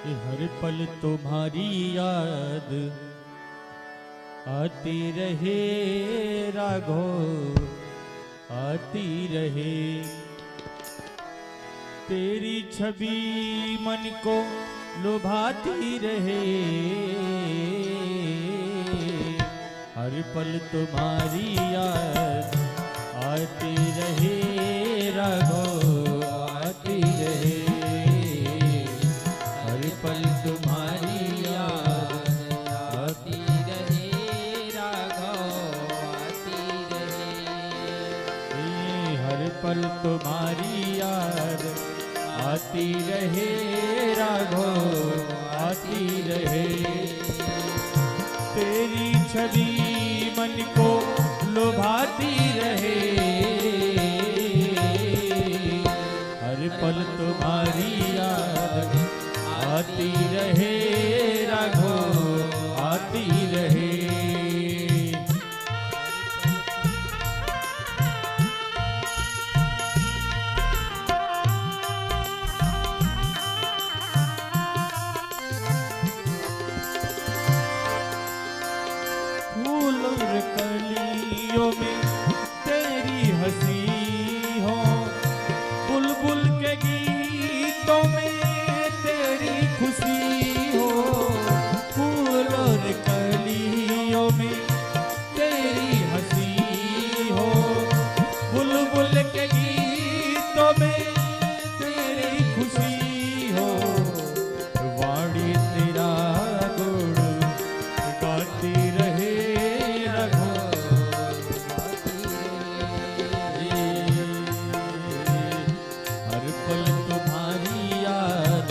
कि हर पल तुम्हारी याद आती रहे राघो, आती रहे। तेरी छवि मन को लुभाती रहे, हर पल तुम्हारी याद आती रहे राघो, आती रहे। हर पल तुम्हारी याद आती रहे राघो, आती रहे। हर पल तुम्हारी याद आती रहे राघो, आती रहे। तेरी छवि मन को लुभाती रहे, हर पल तुम्हारी याद आती रहे राघो, आती रहे। फूल और कलियों में तेरी हंसी हो, बुलबुल के गीतों में तेरी खुशी हो। फूल और कलियों में तेरी हंसी हो, बुलबुल के गीतों में तेरी खुशी हो। वाणी तेरा गुण गाती रहे राघो, हर पल तुम्हारी याद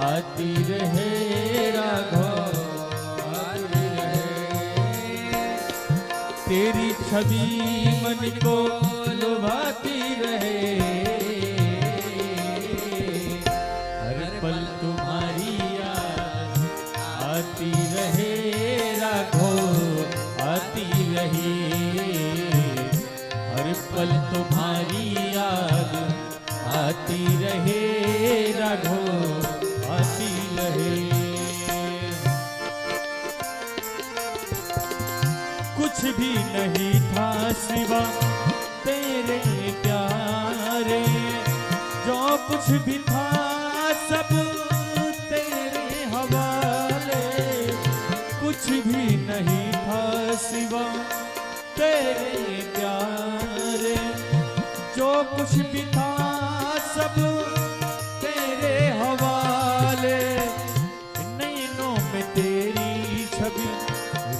आती रहे राघो, आती रहे। तेरी छवि मन को लुभाती रहे, हर पल तुम्हारी याद आती रहे राघो, आती रही। हर पल तुम्हारी याद आती रहे राघो, आती रहे। कुछ भी नहीं था सिवा तेरे प्यारे, जो कुछ भी था सब तेरे हवाले। कुछ भी नहीं था सिवा तेरे प्यारे, जो कुछ भी था सब तेरे हवाले। नैनों में तेरी छवि,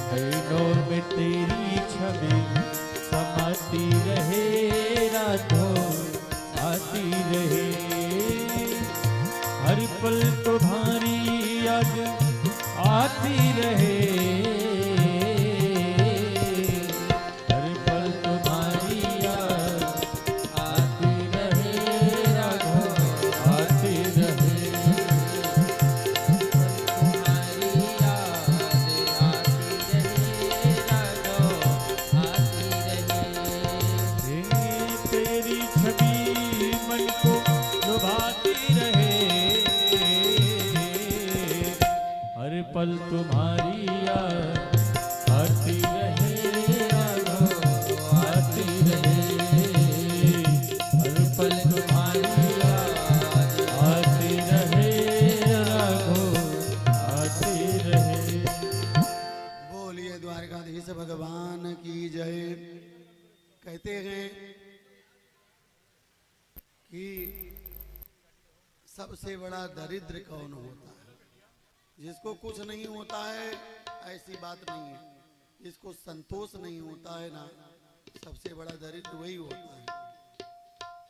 नैनों में तेरी छवि समाती रहे राघो, आती रहे। हर पल तुम्हारी याद आती रहे, हर पल तुम्हारी याद आती रहे राघो, आती रहे। तुम्हारी याद आती रहे राघो, आती रहे। तेरी छवि मन को लुभाती रहे, हर पल तुम्हारी याद आती रहे राघो, आती रहे। हर पल तुम्हारी याद आती रहे राघो, आती रहे। बोलिए द्वारकाधीश भगवान की जय। कहते हैं कि सबसे बड़ा दरिद्र कौन होता है? जिसको कुछ नहीं होता है, ऐसी बात नहीं है। जिसको संतोष नहीं होता है ना, सबसे बड़ा दरिद्र वही होता है।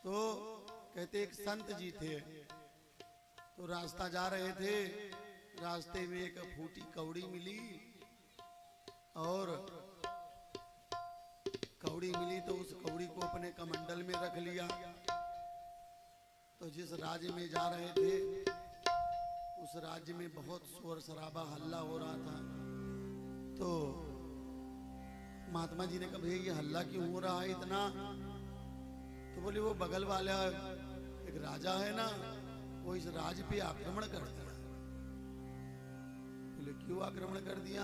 तो कहते एक संत जी थे, तो रास्ता जा रहे थे, रास्ते में एक फूटी कौड़ी मिली, और कौड़ी मिली तो उस कौड़ी को अपने कमंडल में रख लिया। तो जिस राज्य में जा रहे थे, उस राज्य में बहुत शोर शराबा हल्ला हो रहा था। तो महात्मा जी ने कहा भैया ये हल्ला क्यों हो रहा है इतना? तो बोले वो बगल वाला एक राजा है ना, वो इस राज्य पे आक्रमण कर दिया। क्यों आक्रमण कर दिया?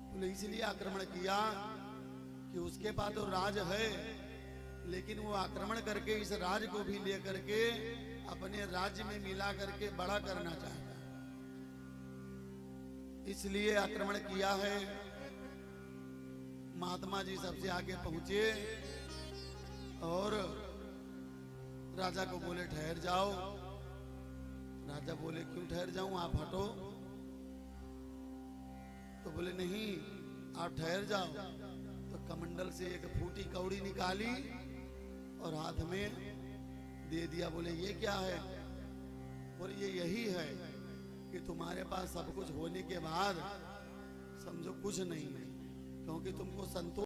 बोले इसलिए आक्रमण किया कि उसके पास तो राज है, लेकिन वो आक्रमण करके इस राज को भी लेकर के अपने राज्य में मिला करके बड़ा करना चाहता है, इसलिए आक्रमण किया है। महात्मा जी सबसे आगे पहुंचे और राजा को बोले ठहर जाओ। राजा बोले क्यों ठहर जाऊं, आप हटो। तो बोले नहीं आप ठहर जाओ। तो कमंडल से एक फूटी कौड़ी निकाली और हाथ में दे दिया। बोले ये क्या है? बोले ये यही है कि तुम्हारे पास सब कुछ होने के बाद समझो कुछ नहीं है, क्योंकि तुमको संतोष